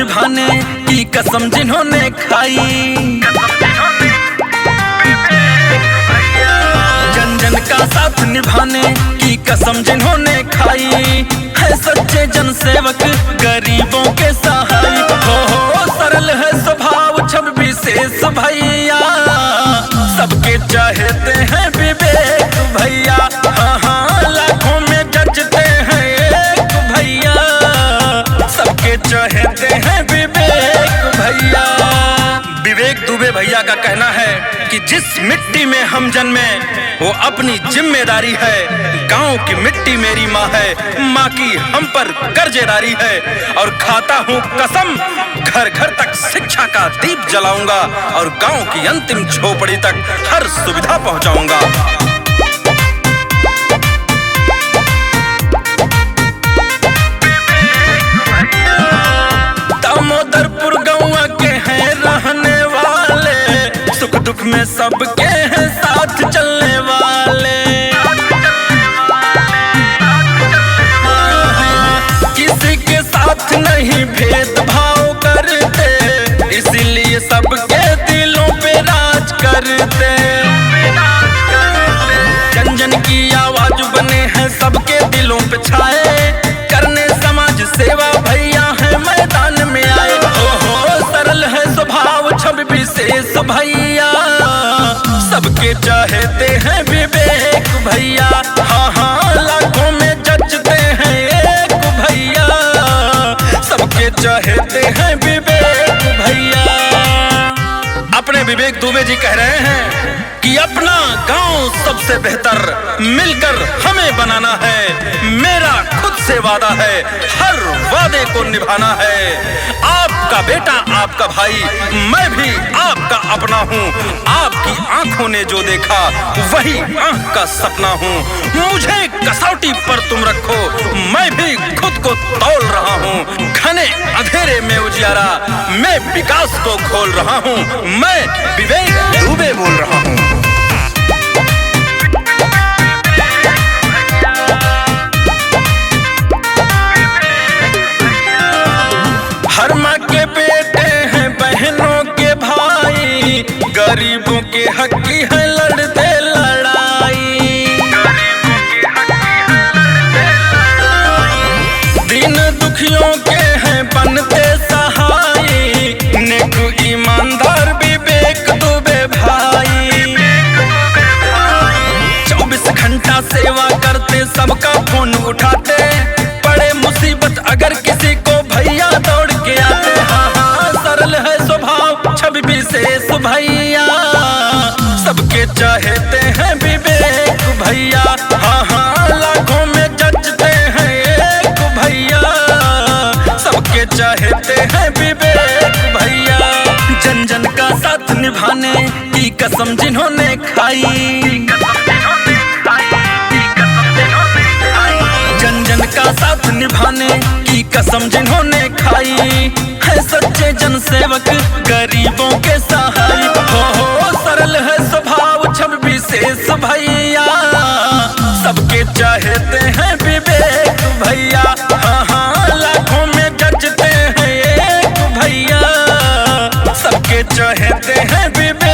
निभाने की कसम जिन्होंने खाई, जन जन का साथ निभाने की कसम जिन्होंने खाई, है सच्चे जन सेवक गरीबों के सहाय। हो सरल है स्वभाव छब विशेष भैया, सबके चाहते हैं विवेक भैया। हाँ हाँ लाखों में जचते हैं एक भैया, सबके चाहते हैं विवेक भैया। विवेक दुबे भैया का कहना है कि जिस मिट्टी में हम जन्मे वो अपनी जिम्मेदारी है, गांव की मिट्टी मेरी माँ है, माँ की हम पर कर्जेदारी है। और खाता हूँ कसम घर घर तक शिक्षा का दीप जलाऊंगा और गांव की अंतिम झोपड़ी तक हर सुविधा पहुंचाऊंगा। दामोदरपुर गाँव के हैं रहने वाले, सुख दुख में सबके हैं साथ चलने वाले। किसी के साथ नहीं भेदभाव करते, इसीलिए सबके दिलों पे राज करते। जन जन की आवाज बने हैं सबके दिलों पे छाए, करने समाज सेवा भैया है मैदान में आए। हो सरल है स्वभाव छब विशेष भैया, सबके चाहते हैं विवेक भैया। हाँ हाँ लाखों में जचते हैं एक भैया, सबके चाहते हैं विवेक भैया। अपने विवेक दुबे जी कह रहे हैं कि अपना गांव सबसे बेहतर मिलकर हमें बनाना है, मेरा खुद से वादा है हर वादे को निभाना है। आपका बेटा आपका भाई, मैं भी आपका अपना हूँ, आपकी आंखों ने जो देखा वही आंख का सपना हूँ। मुझे कसौटी पर तुम रखो, मैं भी खुद को तौल रहा हूँ। घने अंधेरे में उजियारा मैं विकास को खोल रहा हूँ, मैं विवेक दुबे बोल रहा हूँ। हर माँ के बेटे हैं बहनों के भाई, गरीबों के हकी है लड़ते लड़ाई। दीन दुखियों के हैं बनते सहाय, नेक ईमानदार विवेक दुबे भाई। 24 घंटा सेवा करते, सबका फोन उठाते, पड़े मुसीबत अगर किसी को भैया दौड़ के आते। हाँ हाँ सरल है स्वभाव छब विशेष भैया, सबके चाहते हैं विवेक भैया। हाँ हाँ लाखों में जचते हैं एक भैया, सबके चाहते हैं विवेक भैया। जन जन का साथ निभाने की कसम जिन्होंने खाई, जन जन का साथ निभाने की कसम जिन्होंने खाई, है सच्चे जन सेवक गरीबों के सहाय। हो सरल है स्वभाव छब विशेष भैया, सबके चाहते हैं विवेक भैया। हाँ हाँ लाखों में जचते हैं एक भैया, सबके चाहते हैं विवेक।